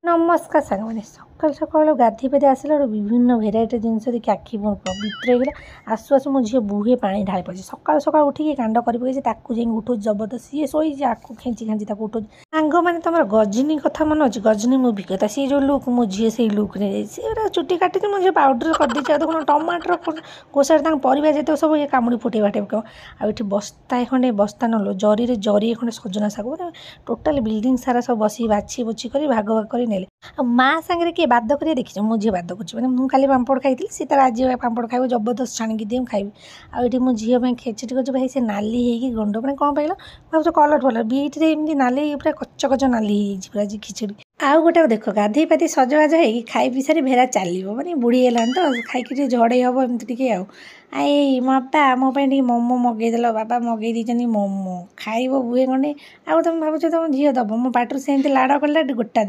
नमस्कार सांग मैंने सकाल सकाल गाधी पाधि आसला विभिन्न भेराइटी जिनस देखिए आखि मोर पवित्र होगा आसु आसु मो झी बुहे पा ढाई पड़े सकाल सकाल उठिक कांड कर जा उठो जबरदस्त सी शोई आखु खेची खेची उठो सांग मैंने तुम गजनी कथा मन अच्छे गजनी मुवी कथा सी जो लुक मो झी से लुक ने चुटी काटिक मुझे पाउडर कर देती देखो टमाटर कोषार परिवा जो सब ये कामुड़ी फुटे बाटे आठ बस्ता खंडे बस्ता नलो जरी जरी खंडे सजना शाग टोटाल बिल्डिंग सारा सब बस बाछी बुची कर भाग भाग कर नेले माँ सांगे किए बाद कर देखी मो झी बाद कर मैंने मुझे खाली पापड़ खाई सी तार आज पापड़ खाई जबरदस्त छाणिकी दिए खाइबी आठ मो झील खेचुटी कर भाई से नाली हो गंड मैंने कौन पाइल भाव कलर फलर बीट्रे एमती नाली पूरा कच कच नाली पूरा खिचड़ी आउ गोटे देख गाधे पाधि सजबाज हो खाई पी सारी भेरा चलो माने बुढ़ी है तो खाई झड़े हम एमती टे आई बापा मो मोमो मगेदेल बाबा मगे दी मोमो खाइब बुहे खंडे आउ तुम भावुच तुम झील दब मो पाटर से लाड़ कला गोटा दे।